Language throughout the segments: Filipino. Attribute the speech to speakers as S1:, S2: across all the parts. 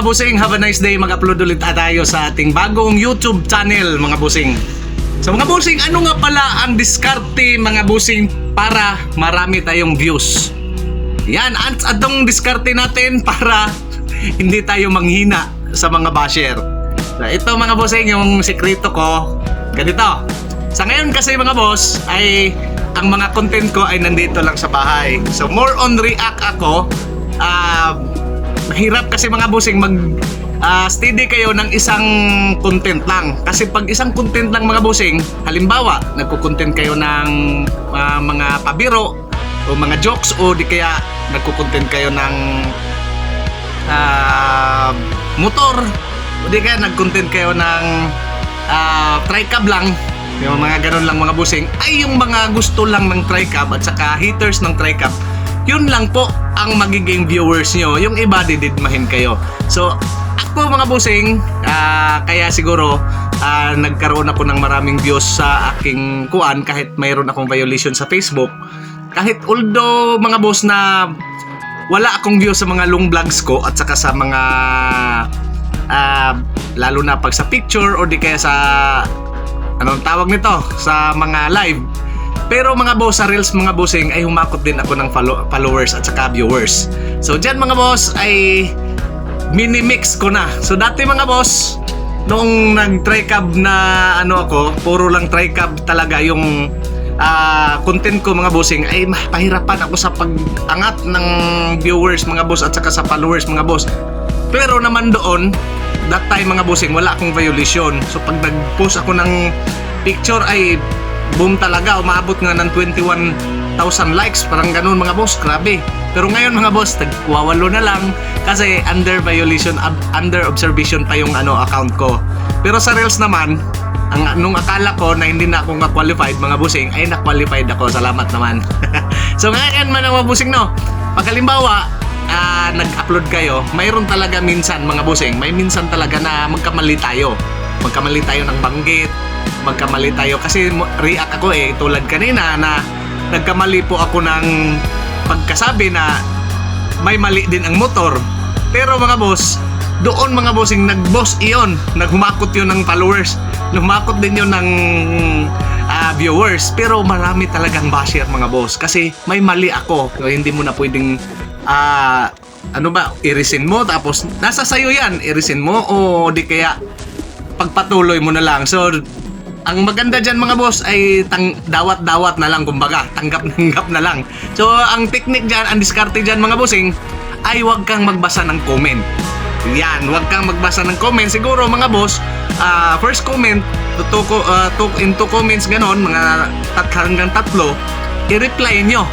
S1: mga bossing, have a nice day. Mag-upload ulit tayo sa ating bagong YouTube channel mga bossing. So mga bossing, ano nga pala ang diskarte mga bossing para marami tayong views? Yan, atong diskarte natin para hindi tayo manghina sa mga basher. So, ito mga bossing, yung sekreto ko. Ganito. Sa ngayon kasi mga boss, ay ang mga content ko ay nandito lang sa bahay. So more on react ako. Mahirap kasi mga bossing steady kayo ng isang content lang. Kasi pag isang content lang mga bossing, halimbawa, nagko-content kayo ng mga pabiro o mga jokes o di kaya nagko-content kayo ng motor o di kaya nag-content kayo ng tricab lang, yung mga ganun lang mga bossing, ay yung mga gusto lang ng tricab at saka haters ng tricab, yun lang po ang magiging viewers nyo. Yung iba dididmahin kayo. So ako mga bossing, kaya siguro nagkaroon ako ng maraming views sa aking kuan kahit mayroon akong violation sa Facebook. Kahit although mga boss na wala akong views sa mga long vlogs ko at saka sa mga lalo na pag sa picture o di kaya sa anong tawag nito, sa mga live. Pero mga boss, sa reels mga bossing ay humakot din ako ng followers at saka viewers. So dyan mga boss ay mini-mix ko na. So dati mga boss, noong nag-tricab na ano ako, puro lang tricab talaga yung content ko mga bossing, ay pahirapan ako sa pag-angat ng viewers mga boss at saka sa followers mga boss. Pero naman doon, that time mga bossing, wala akong violation. So pag nag-post ako ng picture ay boom talaga, umabot nga ng 21,000 likes, parang ganun mga boss, grabe. Pero ngayon mga boss, nagwawalo na lang kasi under violation, under observation pa yung account ko. Pero sa reels naman, nung akala ko na hindi na ako qualified mga bossing, ay na-qualified ako, salamat naman. So ngayon man mga bossing, no, pag halimbawa nag-upload kayo, mayroon talaga minsan mga bossing, may minsan talaga na magkamali tayo ng banggit, magkamali tayo kasi react ako tulad kanina na nagkamali po ako ng pagkasabi na may mali din ang motor. Pero mga boss, doon mga bossing nag-boss iyon, naghumakot yun ng followers, humakot din yun ng viewers. Pero marami talagang basher mga boss kasi may mali ako. So, hindi mo na pwedeng irisin mo tapos nasa sayo yan, irisin mo o di kaya pagpatuloy mo na lang. So ang maganda dyan mga boss ay dawat-dawat na lang, kumbaga tanggap-tanggap na lang. So ang technique dyan, ang diskarte dyan mga bossing, ay huwag kang magbasa ng comment. Yan, huwag kang magbasa ng comment. Siguro mga boss, first comment in 2 comments ganon, mga hanggang 3, i-reply nyo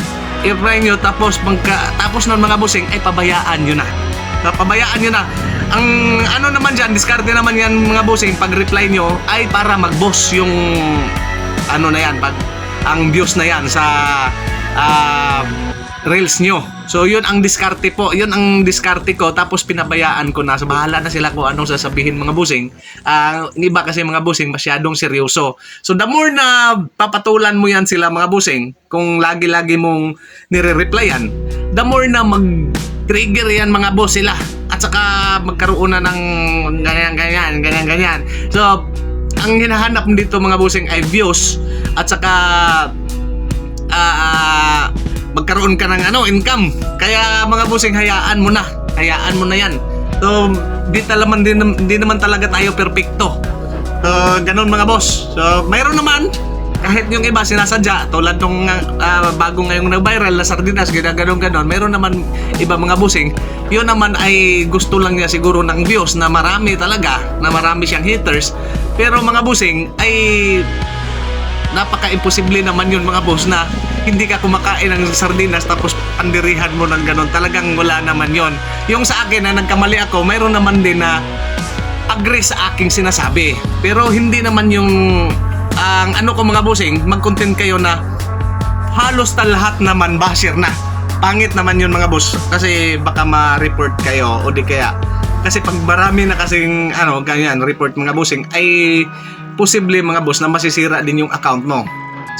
S1: tapos nun mga bossing ay pabayaan nyo na. Ang ano naman dyan, diskarte naman yan mga bossing, pag reply nyo ay para mag-boss yung ano na yan, ang views na yan sa reels nyo. So yun ang diskarte po, yun ang diskarte ko, tapos pinabayaan ko na. So bahala na sila kung anong sasabihin mga bossing. Iba kasi mga bossing masyadong seryoso. So the more na papatulan mo yan sila mga bossing, kung lagi-lagi mong nire-replyan, the more na mag-trigger yan mga boss sila. At saka magkaroon na ng ganyan. So, ang hinahanap dito mga bossing ay views at saka magkaroon ka ng income. Kaya mga bossing, hayaan mo na yan. So, di naman talaga tayo perfecto. So, ganun mga boss. So, mayroon naman kahit yung iba sinasadya, tulad nung bago ngayong nag-viral na sardinas, ganon, meron naman iba mga bossing, yun naman ay gusto lang niya siguro ng views na marami talaga, na marami siyang haters. Pero mga bossing ay napaka-imposible naman yun mga boss na hindi ka kumakain ng sardinas tapos pandirihan mo ng ganon. Talagang wala naman yon. Yung sa akin na nagkamali ako, mayroon naman din na agree sa aking sinasabi. Pero hindi naman yung ang ko mga bossing, mag-content kayo na halos lahat naman basher na. Pangit naman yun mga boss kasi baka ma-report kayo o di kaya kasi pag marami na kasing ganyan report mga bossing ay posible mga boss na masisira din yung account mo.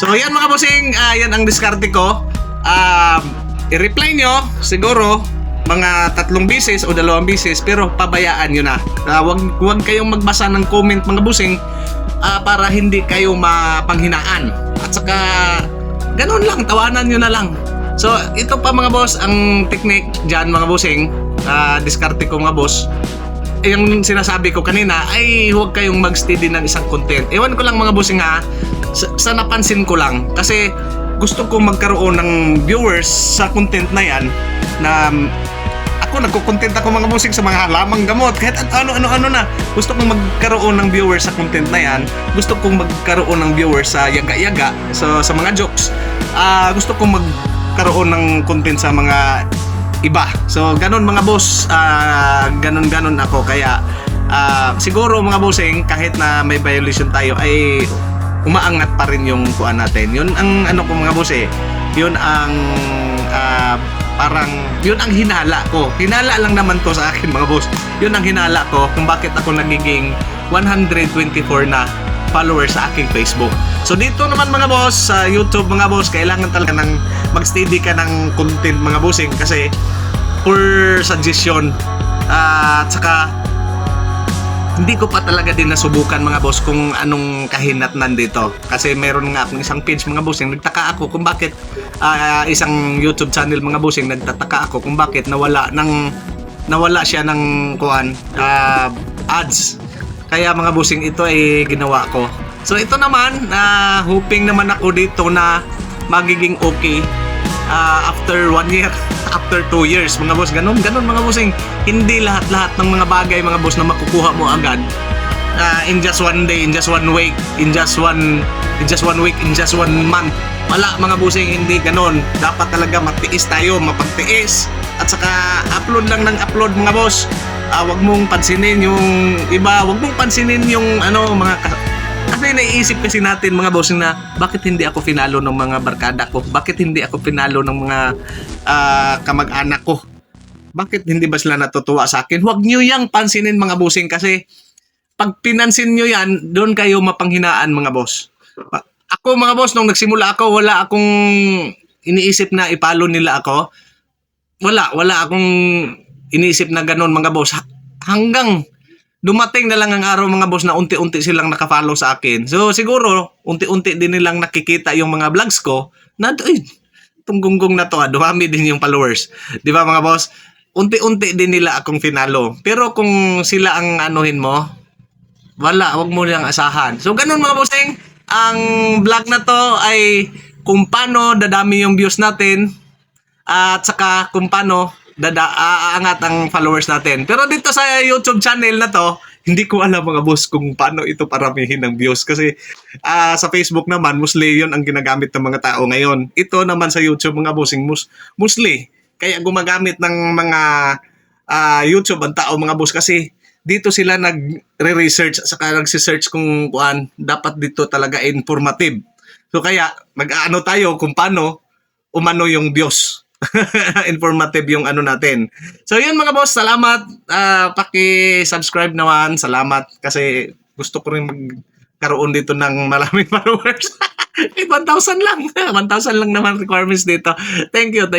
S1: So yan mga bossing, yan ang diskarte ko. I-reply nyo siguro mga 3 beses o 2 beses, pero pabayaan nyo na. Wag kayong magbasa ng comment mga busing para hindi kayo mapanghinaan. At saka ganun lang, tawanan nyo na lang. So ito pa mga boss ang technique dyan mga busing, diskarte ko mga boss. Yung sinasabi ko kanina ay huwag kayong mag-steady ng isang content. Ewan ko lang mga busing sa napansin ko lang, kasi gusto ko magkaroon ng viewers sa content na yan, na ako nagko-content ako mga busing sa mga halamang gamot, kahit ano na. Gusto kong magkaroon ng viewers sa content na yan. Gusto kong magkaroon ng viewers sa yaga-yaga, so sa mga jokes. Gusto kong magkaroon ng content sa mga iba. So ganun mga boss, ganun ako. Kaya siguro mga bossing, kahit na may violation tayo ay umaangat pa rin yung kuan natin. Yun ang ano ko mga boss Yun ang parang yun ang hinala ko. Hinala lang naman to sa akin mga boss. Yun ang hinala ko kung bakit ako nagiging 124 na followers sa aking Facebook. So dito naman mga boss, sa YouTube mga boss, kailangan talaga ng mag-steady ka ng content mga bossing, kasi for suggestion at saka hindi ko pa talaga din nasubukan mga boss kung anong kahinatnan dito. Kasi meron nga akong isang page mga bossing, nagtaka ako kung bakit isang YouTube channel mga bossing, nagtataka ako kung bakit nawala siya ng kuan ads. Kaya mga bossing, ito ay ginawa ko. So ito naman, hoping naman ako dito na magiging okay after 1 year, after 2 years mga boss. Ganun mga bossing. Hindi lahat ng mga bagay mga boss na makukuha mo agad in just 1 day, in just 1 week, in just 1 week, in just 1 month. Wala mga bossing, hindi ganun. Dapat talaga magtiis tayo, mapagtiis, at saka upload lang ng upload mga boss. Wag mong pansinin yung iba, wag mong pansinin yung kasi naiisip kasi natin mga boss na bakit hindi ako pinalo ng mga barkada ko, bakit hindi ako pinalo ng mga kamag-anak ko, bakit hindi ba sila natutuwa sa akin. Huwag nyo yang pansinin mga bossing, kasi pag pinansin nyo yan, doon kayo mapanghinaan mga boss. Ako mga boss, nung nagsimula ako, wala akong iniisip na ipalo nila ako. Wala akong iniisip na ganun mga boss. Hanggang dumating na lang ang araw mga boss na unti-unti silang nakafollow sa akin. So siguro unti-unti din nilang nakikita yung mga vlogs ko na itong gunggong na to, dumami din yung followers. Di ba mga boss? Unti-unti din nila akong finalo. Pero kung sila ang anuhin mo, wag mo nilang asahan. So ganun mga bossing, ang vlog na to ay kung paano dadami yung views natin, at saka kung paano aangat ang followers natin. Pero dito sa YouTube channel na to, hindi ko alam mga boss kung paano ito paramihin ng views, kasi sa Facebook naman mostly yun ang ginagamit ng mga tao ngayon. Ito naman sa YouTube mga bossing mostly kaya gumagamit ng mga YouTube ang tao mga boss, kasi dito sila nagre-research at saka nagsi-search kung dapat dito talaga informative. So kaya mag-aano tayo kung paano umano yung views. Informative yung natin. So yun mga boss, salamat. Paki-subscribe naman. Salamat, kasi gusto ko rin magkaroon dito ng maraming followers. 1,000 lang. 1,000 lang naman requirements dito. Thank you.